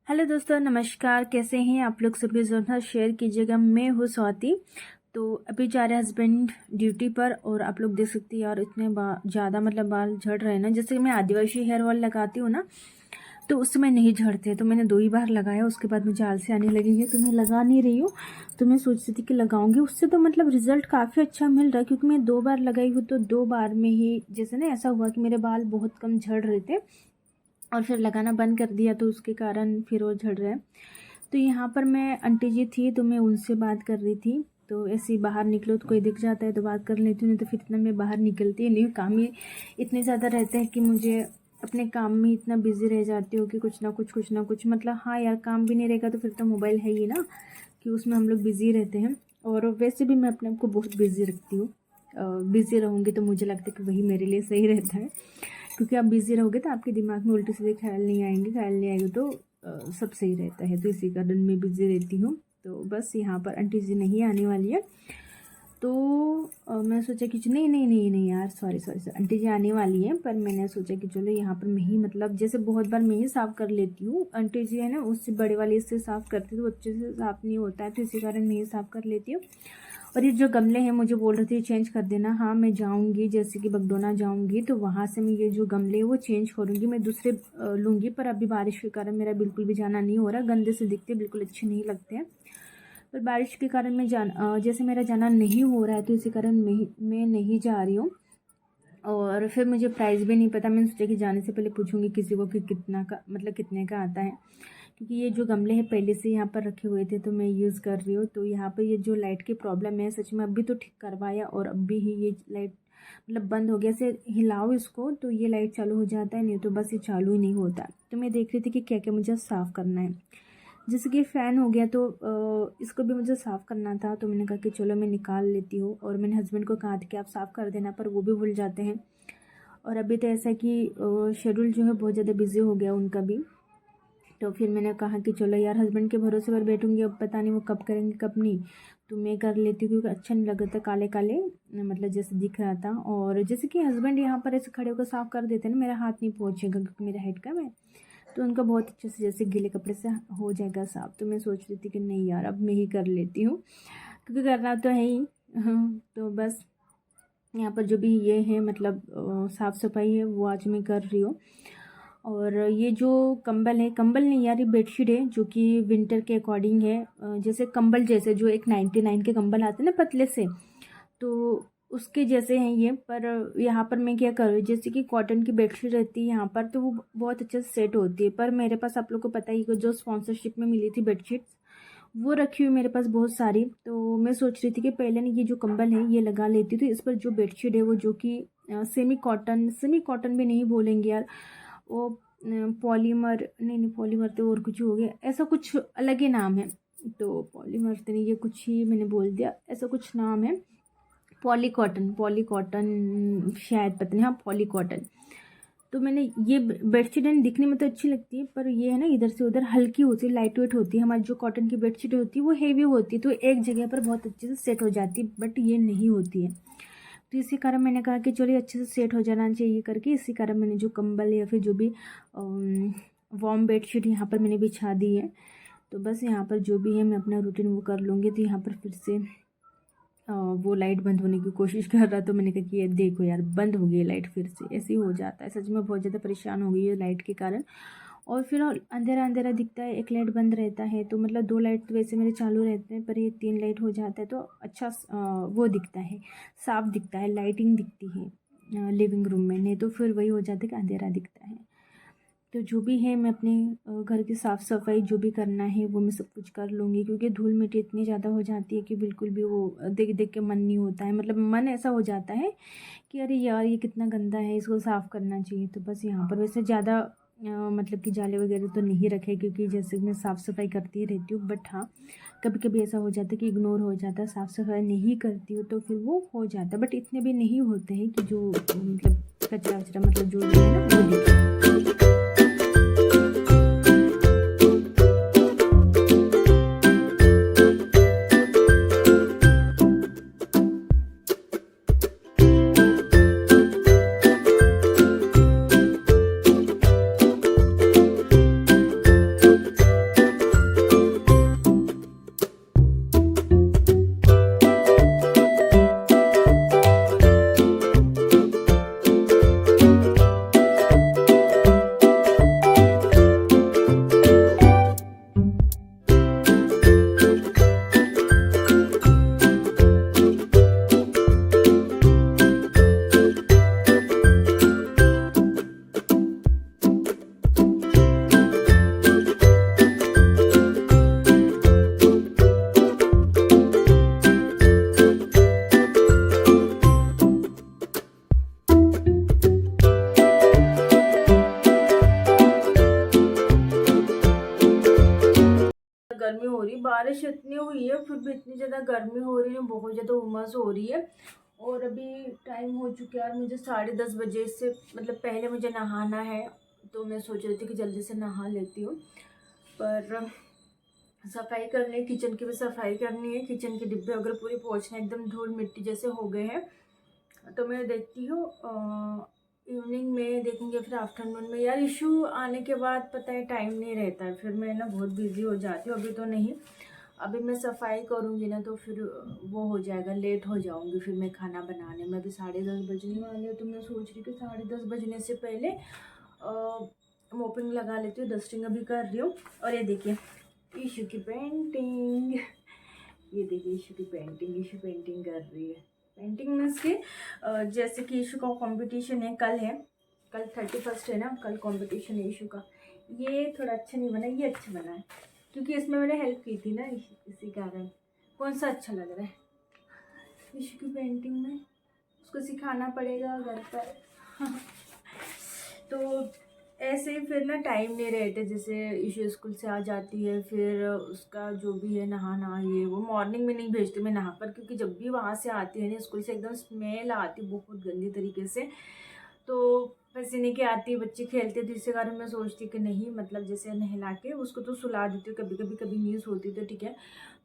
Hello दोस्तों, नमस्कार। कैसे हैं आप लोग? सभी ज़रूर शेयर कीजिएगा। मैं हूँ स्वाति। तो अभी जा रहे हस्बैंड ड्यूटी पर और आप लोग देख सकते हैं यार, इतने ज़्यादा बाल झड़ रहे हैं ना। जैसे कि मैं आदिवासी हेयर ऑयल लगाती हूँ ना, तो उस समय नहीं झड़ते। तो मैंने 2 ही बार लगाया, उसके बाद मुझे आलसी आने लगी है, तो मैं लगा नहीं रही हूँ। तो मैं सोच रही थी कि लगाऊंगी, उससे तो रिजल्ट काफ़ी अच्छा मिल रहा है, क्योंकि मैं 2 बार लगाई हूँ। तो 2 बार में ही जैसे ना ऐसा हुआ कि मेरे बाल बहुत कम झड़ रहे थे और फिर लगाना बंद कर दिया, तो उसके कारण फिर वो झड़ रहा है। तो यहाँ पर मैं आंटी जी थी, तो मैं उनसे बात कर रही थी। तो ऐसे ही बाहर निकलो तो कोई दिख जाता है तो बात कर लेती हूँ, नहीं तो फिर इतना मैं बाहर निकलती ही नहीं। काम ही इतने ज़्यादा रहते हैं कि मुझे अपने काम में इतना बिजी रह जाती हूँ कि कुछ ना कुछ हाँ यार, काम भी नहीं रहेगा तो फिर तो मोबाइल है ही ना, कि उसमें हम लोग बिज़ी रहते हैं। और वैसे भी मैं अपने आप को बहुत बिज़ी रखती हूँ। बिज़ी रहूँगी तो मुझे लगता है कि वही मेरे लिए सही रहता है, क्योंकि आप बिज़ी रहोगे तो आपके दिमाग में उल्टे सीधे ख्याल नहीं आएंगे तो सब सही रहता है। तो इसी कारण मैं बिज़ी रहती हूँ। तो बस यहाँ पर आंटी जी नहीं आने वाली है, तो मैं सोचा कि नहीं यार, सॉरी आंटी जी आने वाली है, पर मैंने सोचा कि चलो यहाँ पर मैं ही जैसे बहुत बार मैं ही साफ़ कर लेती हूँ। आंटी जी है ना, उससे बड़े वाले से साफ़ करती तो अच्छे से साफ़ नहीं होता है, तो इसी कारण मैं ही साफ़ कर लेती हूँ। और ये जो गमले हैं, मुझे बोल रहे थे चेंज कर देना। हाँ, मैं जाऊँगी, जैसे कि बगडोना जाऊँगी तो वहाँ से मैं ये जो गमले हैं वो चेंज करूँगी, मैं दूसरे लूँगी। पर अभी बारिश के कारण मेरा बिल्कुल भी जाना नहीं हो रहा, गंदे से दिखते, बिल्कुल अच्छे नहीं लगते हैं। पर बारिश के कारण जैसे मेरा जाना नहीं हो रहा है, तो इसी कारण मैं नहीं जा रही हूँ। और फिर मुझे प्राइस भी नहीं पता। मैंने सोचा कि जाने से पहले पूछूंगी किसी को कि कितना का कितने का आता है, क्योंकि ये जो गमले हैं पहले से यहाँ पर रखे हुए थे तो मैं यूज़ कर रही हूँ। तो यहाँ पर ये जो लाइट की प्रॉब्लम है, सच में अभी तो ठीक करवाया और अभी ही ये लाइट बंद हो गया। से हिलाओ इसको तो ये लाइट चालू हो जाता है, नहीं तो बस ये चालू ही नहीं होता। तो मैं देख रही थी कि क्या क्या मुझे साफ़ करना है। जैसे कि फ़ैन हो गया, तो इसको भी मुझे साफ़ करना था, तो मैंने कहा कि चलो मैं निकाल लेती हूँ। और मैंने हस्बैंड को कहा था कि आप साफ़ कर देना, पर वो भी भूल जाते हैं। और अभी तो ऐसा कि शेड्यूल जो है बहुत ज़्यादा बिज़ी हो गया उनका भी। तो फिर मैंने कहा कि चलो यार, हस्बैंड के भरोसे पर बैठूंगी, अब पता नहीं वो कब करेंगे कब नहीं, तो मैं कर लेती हूँ, क्योंकि अच्छा नहीं लग रहा था काले काले जैसे दिख रहा था। और जैसे कि हस्बैंड यहाँ पर ऐसे खड़े होकर साफ़ कर देते हैं ना, मेरा हाथ नहीं पहुँचेगा क्योंकि मेरा हेड कम है, तो उनका बहुत अच्छे से जैसे गीले कपड़े से हो जाएगा साफ़। तो मैं सोच रही थी कि नहीं यार, अब मैं ही कर लेती हूँ, क्योंकि करना तो है ही। तो बस यहाँ पर जो भी ये है साफ़ सफाई है वो आज मैं कर रही हूँ। और ये जो कंबल है, कंबल नहीं यार, ये बेडशीट है, जो कि विंटर के अकॉर्डिंग है। जैसे कंबल जैसे जो एक 99 के कंबल आते हैं ना पतले से, तो उसके जैसे हैं ये। पर यहाँ पर मैं क्या करूँ, जैसे कि कॉटन की बेडशीट रहती है यहाँ पर, तो वो बहुत अच्छे से सेट होती है। पर मेरे पास, आप लोग को पता ही है, जो स्पॉन्सरशिप में मिली थी बेडशीट, वो रखी हुई मेरे पास बहुत सारी। तो मैं सोच रही थी कि पहले ना ये जो कंबल है ये लगा लेती, तो इस पर जो बेडशीट है वो जो कि सेमी कॉटन भी नहीं बोलेंगे यार, वो पॉलीमर, नहीं पॉलीमर तो और कुछ हो गया, ऐसा कुछ अलग ही नाम है। तो पॉलीमर तो नहीं, ये कुछ ही मैंने बोल दिया, ऐसा कुछ नाम है। पॉली कॉटन शायद, पता नहीं, हाँ पॉली कॉटन। तो मैंने ये बेडशीट है, दिखने में तो अच्छी लगती है, पर ये है ना, इधर से उधर हल्की होती है, लाइट वेट होती है। हमारी जो कॉटन की बेडशीट होती है वो हेवी होती है, तो एक जगह पर बहुत अच्छे से सेट हो जाती है, बट ये नहीं होती है। तो इसी कारण मैंने कहा कि चलिए अच्छे से सेट हो जाना चाहिए करके, इसी कारण मैंने जो कंबल या फिर जो भी वार्म बेडशीट यहाँ पर मैंने बिछा दी है। तो बस यहाँ पर जो भी है मैं अपना रूटीन वो कर लूँगी। तो यहाँ पर फिर से वो लाइट बंद होने की कोशिश कर रहा, तो मैंने कहा कि ये देखो यार, बंद हो गई लाइट, फिर से ऐसे ही हो जाता है। सच में बहुत ज़्यादा परेशान हो गई है लाइट के कारण। और फिर अंधेरा अंधेरा दिखता है, एक लाइट बंद रहता है, तो 2 लाइट तो वैसे मेरे चालू रहते हैं, पर ये 3 लाइट हो जाता है तो अच्छा वो दिखता है, साफ दिखता है, लाइटिंग दिखती है लिविंग रूम में। नहीं तो फिर वही हो जाता है कि अंधेरा दिखता है। तो जो भी है मैं अपने घर की साफ़ सफाई जो भी करना है वो मैं सब कुछ कर लूँगी, क्योंकि धूल मिट्टी इतनी ज़्यादा हो जाती है कि बिल्कुल भी वो देख देख के मन नहीं होता है। मन ऐसा हो जाता है कि अरे यार, ये कितना गंदा है, इसको साफ़ करना चाहिए। तो बस यहाँ पर वैसे ज़्यादा कि जाले वगैरह तो नहीं रखे, क्योंकि जैसे मैं साफ़ सफाई करती रहती हूँ, बट हाँ कभी कभी ऐसा हो जाता है कि इग्नोर हो जाता है, साफ़ सफाई नहीं करती हूँ तो फिर वो हो जाता है। बट इतने भी नहीं होते हैं कि जो कचरा वचरा जो है ना वो दिखे। गर्मी हो रही, बारिश इतनी हुई है फिर भी इतनी ज़्यादा गर्मी हो रही है, बहुत ज़्यादा उमस हो रही है। और अभी टाइम हो चुका है, मुझे 10:30 बजे से मतलब पहले मुझे नहाना है, तो मैं सोच रही थी कि जल्दी से नहा लेती हूँ। पर सफाई करनी है, किचन की भी सफाई करनी है, किचन के डिब्बे वगैरह पूरे पोंछने, एकदम धूल मिट्टी जैसे हो गए हैं। तो मैं देखती हूँ इवनिंग में देखूँगी, फिर आफ्टरनून में। यार इशू आने के बाद पता है टाइम नहीं रहता है, फिर मैं ना बहुत बिजी हो जाती हूँ। अभी तो नहीं, अभी मैं सफाई करूँगी ना तो फिर वो हो जाएगा, लेट हो जाऊँगी फिर मैं खाना बनाने में। अभी 10:30 बजने वाले हैं, तो मैं सोच रही हूँ कि 10:30 बजने से पहले मोपिंग लगा लेती हूँ, डस्टिंग अभी कर रही हूँ। और ये देखिए ईशू की पेंटिंग, ये देखिए ईशू पेंटिंग कर रही है। पेंटिंग मीन्स के जैसे कि ईशू का कंपटीशन है, कल 31 है ना, कल कंपटीशन है ईशू का। ये थोड़ा अच्छा नहीं बना, ये अच्छा बना है क्योंकि इसमें मैंने हेल्प की थी ना, इसी कारण। कौन सा अच्छा लग रहा है ईशू की पेंटिंग में, उसको सिखाना पड़ेगा घर पर। तो ऐसे ही फिर ना टाइम नहीं रहते, जैसे ईशू स्कूल से आ जाती है, फिर उसका जो भी है नहाना, ये वो मॉर्निंग में नहीं भेजती मैं नहा कर, क्योंकि जब भी वहाँ से आती है ना स्कूल से, एकदम स्मेल आती बहुत गंदी तरीके से। तो पसीने की आती, बच्चे खेलते, तो इसी कारण मैं सोचती कि नहीं, मतलब जैसे नहला के उसको तो सुला देती हूँ, कभी मिस होती तो ठीक है।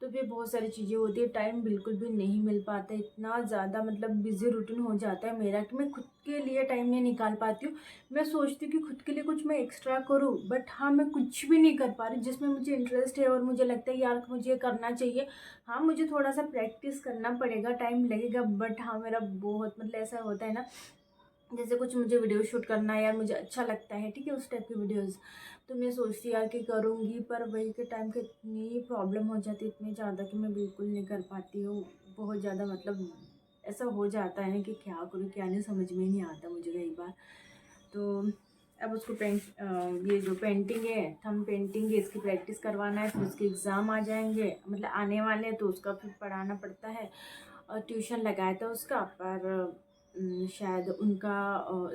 तो फिर बहुत सारी चीज़ें होती है, टाइम बिल्कुल भी नहीं मिल पाता, इतना ज़्यादा मतलब बिजी रूटीन हो जाता है मेरा कि मैं खुद के लिए टाइम नहीं निकाल पाती हूँ। मैं सोचती हूँ कि खुद के लिए कुछ मैं एक्स्ट्रा करूँ, बट हाँ मैं कुछ भी नहीं कर पा रही जिसमें मुझे इंटरेस्ट है और मुझे लगता है यार मुझे ये करना चाहिए। हाँ मुझे थोड़ा सा प्रैक्टिस करना पड़ेगा, टाइम लगेगा, बट हाँ मेरा बहुत मतलब ऐसा होता है ना, जैसे कुछ मुझे वीडियो शूट करना है यार, मुझे अच्छा लगता है, ठीक है, उस टाइप की वीडियोस, तो मैं सोचती यार कि करूँगी, पर वही के टाइम की इतनी प्रॉब्लम हो जाती है, इतनी ज़्यादा कि मैं बिल्कुल नहीं कर पाती हूँ। बहुत ज़्यादा मतलब ऐसा हो जाता है ना कि क्या करूँ क्या नहीं, समझ में नहीं आता मुझे कई बार। तो अब उसको ये जो पेंटिंग है, थंब पेंटिंग है, इसकी प्रैक्टिस करवाना है, फिर उसके एग्ज़ाम आ जाएंगे, मतलब आने वाले हैं, तो उसका फिर पढ़ाना पड़ता है। और ट्यूशन लगाया था उसका, पर शायद उनका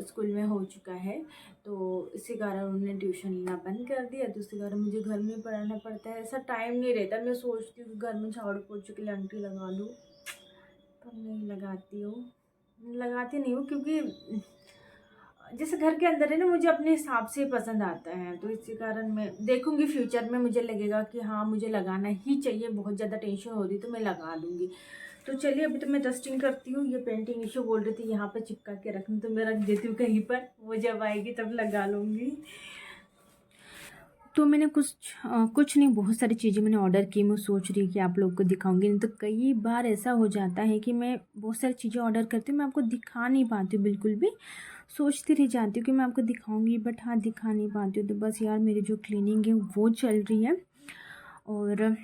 स्कूल में हो चुका है, तो इसी कारण उन्होंने ट्यूशन लेना बंद कर दिया, तो इसी कारण मुझे घर में पढ़ाना पड़ता है। ऐसा टाइम नहीं रहता, मैं सोचती हूँ कि घर में झाड़ू पोछे के लिए आंटी लगा लूँ, पर नहीं लगाती नहीं हूँ, क्योंकि जैसे घर के अंदर है ना, मुझे अपने हिसाब से पसंद आता है, तो इसी कारण मैं देखूंगी फ्यूचर में, मुझे लगेगा कि हाँ मुझे लगाना ही चाहिए, बहुत ज़्यादा टेंशन हो रही तो मैं लगा दूंगी। तो चलिए अभी तो मैं डस्टिंग करती हूँ। ये पेंटिंग इशू बोल रही थी यहाँ पर चिपका के रखना, तो मैं रख देती हूँ कहीं पर, वो जब आएगी तब लगा लूँगी। तो मैंने कुछ नहीं, बहुत सारी चीज़ें मैंने ऑर्डर की, मैं सोच रही कि आप लोगों को दिखाऊंगी, नहीं तो कई बार ऐसा हो जाता है कि मैं बहुत सारी चीज़ें ऑर्डर करती हूँ, मैं आपको दिखा नहीं पाती हूँ बिल्कुल भी। सोचती रह जाती हूँ कि मैं आपको दिखाऊंगी, बट हाँ दिखा नहीं पाती हूँ। तो बस यार मेरी जो क्लीनिंग है वो चल रही है, और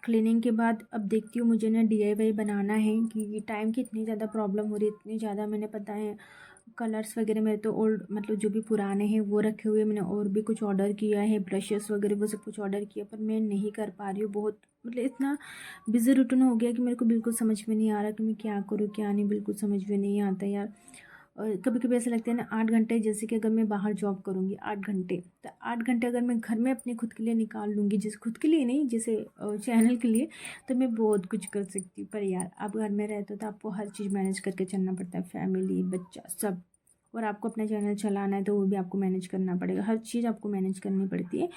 क्लीनिंग के बाद अब देखती हूँ मुझे ना DIY बनाना है, कि टाइम की इतनी ज़्यादा प्रॉब्लम हो रही है, इतनी ज़्यादा। मैंने पता है कलर्स वगैरह मेरे तो ओल्ड मतलब जो भी पुराने हैं वो रखे हुए, मैंने और भी कुछ ऑर्डर किया है, ब्रशेस वगैरह वो सब कुछ ऑर्डर किया, पर मैं नहीं कर पा रही हूँ। बहुत मतलब इतना बिजी रूटीन हो गया कि मेरे को बिल्कुल समझ में नहीं आ रहा कि मैं क्या करूँ क्या नहीं, बिल्कुल समझ में नहीं आता यार। और कभी कभी ऐसा लगता है ना, 8 घंटे, जैसे कि अगर मैं बाहर जॉब करूँगी 8 घंटे, तो 8 घंटे अगर मैं घर में अपने खुद के लिए निकाल लूँगी, जैसे खुद के लिए नहीं, जैसे चैनल के लिए, तो मैं बहुत कुछ कर सकती हूँ। पर यार आप घर में रहते हो तो आपको हर चीज़ मैनेज करके चलना पड़ता है, फैमिली, बच्चा, सब। और आपको अपना चैनल चलाना है तो वो भी आपको मैनेज करना पड़ेगा, हर चीज़ आपको मैनेज करनी पड़ती है।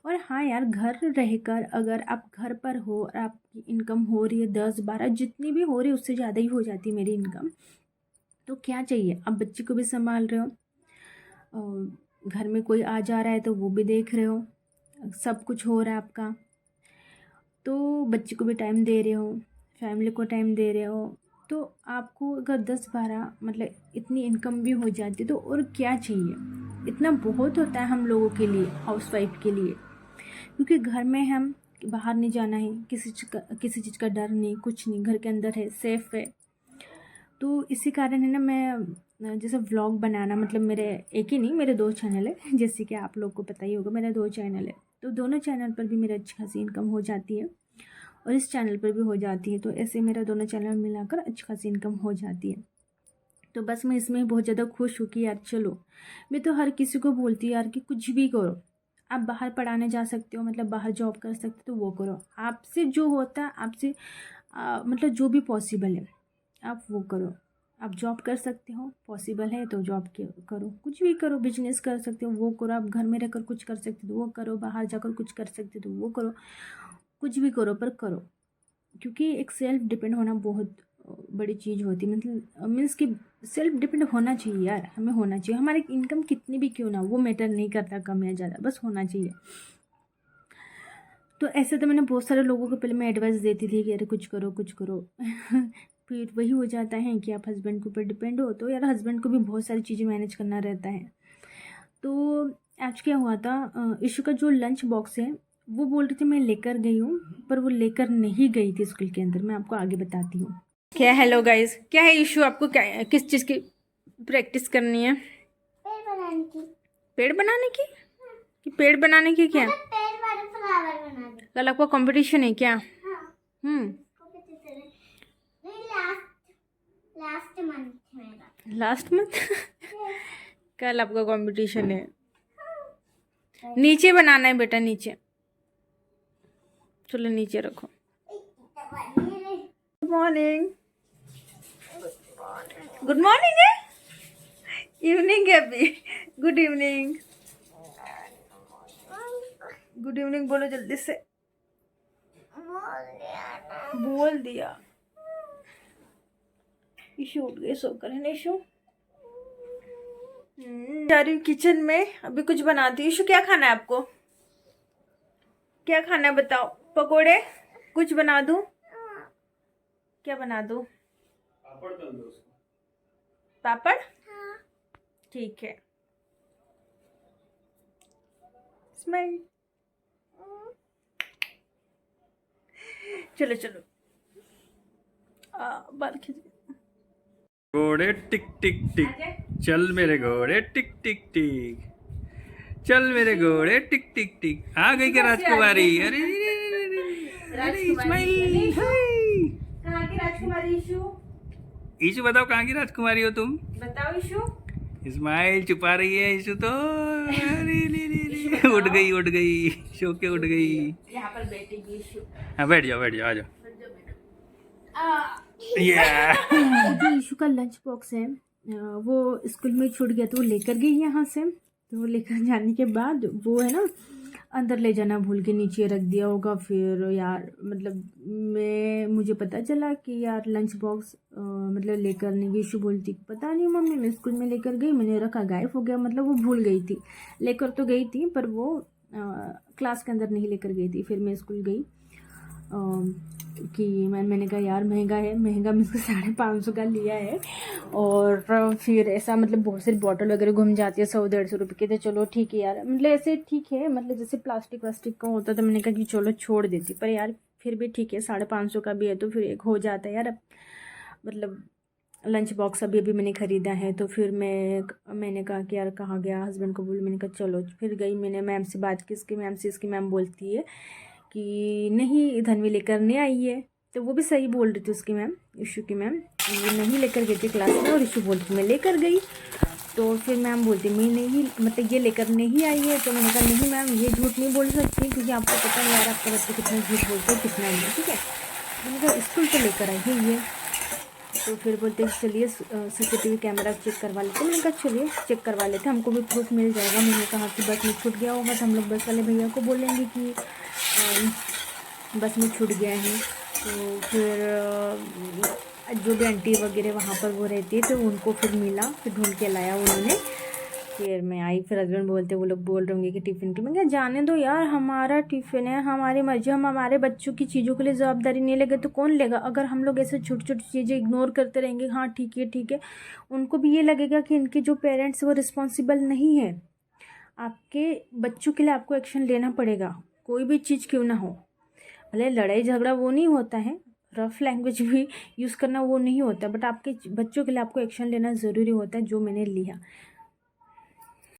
और हाँ यार, घर रहकर अगर आप घर पर हो और आपकी इनकम हो रही है 10-12, जितनी भी हो रही है उससे ज़्यादा ही हो जाती है मेरी इनकम, तो क्या चाहिए। अब बच्चे को भी संभाल रहे हो, और घर में कोई आ जा रहा है तो वो भी देख रहे हो, सब कुछ हो रहा है आपका, तो बच्चे को भी टाइम दे रहे हो, फैमिली को टाइम दे रहे हो, तो आपको अगर 10-12 मतलब इतनी इनकम भी हो जाती है तो और क्या चाहिए। इतना बहुत होता है हम लोगों के लिए, हाउसवाइफ के लिए, क्योंकि घर में हम बाहर नहीं जाना है, किसी चीज़ का डर नहीं, कुछ नहीं, घर के अंदर है, सेफ है। तो इसी कारण है ना, मैं जैसे व्लॉग बनाना, मतलब मेरे एक ही नहीं, मेरे 2 चैनल है, जैसे कि आप लोग को पता ही होगा, मेरा 2 चैनल है, तो दोनों चैनल पर भी मेरी अच्छी खासी इनकम हो जाती है, और इस चैनल पर भी हो जाती है, तो ऐसे मेरा दोनों चैनल मिलाकर अच्छी खासी इनकम हो जाती है। तो बस मैं इसमें बहुत ज़्यादा खुश हूँ कि यार चलो, मैं तो हर किसी को बोलती हूँ यार कि कुछ भी करो, आप बाहर पढ़ाने जा सकते हो, मतलब बाहर जॉब कर सकते हो तो वो करो। आपसे जो होता है, आपसे मतलब जो भी पॉसिबल है आप वो करो। आप जॉब कर सकते हो, पॉसिबल है तो जॉब करो, कुछ भी करो, बिजनेस कर सकते हो वो करो, आप घर में रहकर कुछ कर सकते हो तो वो करो, बाहर जाकर कुछ कर सकते हो तो वो करो, कुछ भी करो पर करो। क्योंकि एक सेल्फ डिपेंड होना बहुत बड़ी चीज़ होती है, मतलब मीन्स कि सेल्फ डिपेंड होना चाहिए यार, हमें होना चाहिए। हमारी इनकम कितनी भी क्यों ना, वो मैटर नहीं करता कम या ज़्यादा, बस होना चाहिए। तो ऐसे तो मैंने बहुत सारे लोगों को पहले मैं एडवाइस देती थी कि अरे कुछ करो कुछ करो फिर वही हो जाता है कि आप हस्बैंड के ऊपर डिपेंड हो, तो यार हस्बैंड को भी बहुत सारी चीज़ें मैनेज करना रहता है। तो आज क्या हुआ था, ईशू का जो लंच बॉक्स है वो बोल रही थी मैं लेकर गई हूँ, पर वो लेकर नहीं गई थी स्कूल के अंदर। मैं आपको आगे बताती हूँ क्या। हेलो गाइस, क्या है इशू, आपको क्या किस चीज़ की प्रैक्टिस करनी है? पेड़ बनाने की। पेड़ बनाने की? कि पेड़ बनाने की क्या? पेड़ वाले फ्लावर बना दे। कल आपका कंपटीशन है क्या? हाँ। हम्म। नहीं, लास्ट मंथ मेरा। लास्ट मंथ कल आपका कंपटीशन है। नीचे बनाना है बेटा, नीचे। चलो नीचे रखो। Good morning. गुड मॉर्निंग है, इवनिंग है अभी। गुड इवनिंग, गुड इवनिंग बोलो जल्दी से। बोल दिया। इशू उठ गए सोकर, है ना इशू? जा रही हूँ किचन में, अभी कुछ बनाती हूँ। इशू क्या खाना है आपको? क्या खाना है बताओ? पकोड़े कुछ बना दूँ? क्या बना दूँ? पापड़ तल दो उसको। पापड़? हाँ। ठीक है। स्माइल। चलो चलो, बाल खींच। घोड़े टिक टिक टिक, चल मेरे घोड़े टिक टिक टिक, चल मेरे घोड़े टिक टिक टिक। आ गई क्या राजकुमारी? अरे अरे इस्माइल, कहाँ की राजकुमारी इशू? ईशु बताओ कहाँ की राजकुमारी हो तुम? बताओ इशू। इस्माइल छुपा रही है ईशु तो। अरे ले उठ गई उठ गई, सो के उठ गई। यहाँ पर बैठेगी इशू। हाँ बैठ जाओ आ जाओ। जो इशू का लंच बॉक्स है वो स्कूल में छूट गया, तो वो लेकर गई यहाँ से। तो लेकर जाने के बाद वो है ना अंदर ले जाना भूल के नीचे रख दिया होगा। फिर यार मतलब मुझे पता चला कि यार लंच बॉक्स मतलब लेकर नहीं गई। इशू बोलती पता नहीं मम्मी मैं स्कूल में लेकर गई, मैंने रखा गायब हो गया। मतलब वो भूल गई थी, लेकर तो गई थी पर वो क्लास के अंदर नहीं लेकर गई थी। फिर मैं स्कूल गई कि मैंने कहा यार महंगा है, महंगा मैं इसको 550 का लिया है। और फिर ऐसा मतलब बहुत सारी बॉटल वगैरह घूम जाती है 100-150 रुपये की। तो चलो ठीक है यार, मतलब ऐसे ठीक है, मतलब जैसे प्लास्टिक वास्टिक का होता तो मैंने कहा कि चलो छोड़ देती, पर यार फिर भी ठीक है 550 का भी है तो फिर एक हो जाता है यार। मतलब लंच बॉक्स अभी अभी मैंने ख़रीदा है। तो फिर मैंने कहा कि यार कहाँ गया, हस्बैंड को बोली, मैंने कहा चलो। फिर गई, मैंने मैम से बात की, इसकी मैम से। इसकी मैम बोलती है कि नहीं धनवी लेकर नहीं आई है। तो वो भी सही बोल रही थी उसकी मैम, इशू की मैम, ये नहीं लेकर गई थी क्लास में। और इशू बोलती मैं लेकर गई। तो फिर मैम बोलती मैं नहीं, मतलब ये लेकर नहीं आई है। तो मैंने कहा नहीं मैम ये झूठ नहीं बोल सकती, क्योंकि आपको पता है यार आपका बच्चा कितना झूठ बोलते हैं कितना नहीं, ठीक है। मैंने कहा स्कूल से लेकर आई है ये। तो फिर बोलते चलिए CCTV कैमरा चेक करवा लेते। मैंने कहा चलिए चेक करवा लेते, हमको भी प्रूफ मिल जाएगा। मैंने कहा कि बस में छूट गया होगा तो हम लोग बस वाले भैया को बोलेंगे कि बस में छूट गया है। तो फिर जो भी आंटी वगैरह वहाँ पर वो रहती है तो उनको फिर मिला, फिर ढूंढ के लाया उन्होंने। फिर मैं आई, फिर हस्बैंड बोलते, वो लोग बोल रहे होंगे कि टिफ़िन की। मैं क्या जाने दो यार, हमारा टिफ़िन है, हमारी मर्जी, हम हमारे बच्चों की चीज़ों के लिए जवाबदारी नहीं लेंगे तो कौन लेगा। अगर हम लोग ऐसे छोटी छोटी चीज़ें इग्नोर करते रहेंगे, हाँ ठीक है ठीक है, उनको भी ये लगेगा कि इनके जो पेरेंट्स वो रिस्पॉन्सिबल नहीं है। आपके बच्चों के लिए आपको एक्शन लेना पड़ेगा, कोई भी चीज़ क्यों ना हो। भले लड़ाई झगड़ा वो नहीं होता है, रफ लैंग्वेज भी यूज़ करना वो नहीं होता, बट आपके बच्चों के लिए आपको एक्शन लेना ज़रूरी होता है, जो मैंने लिया।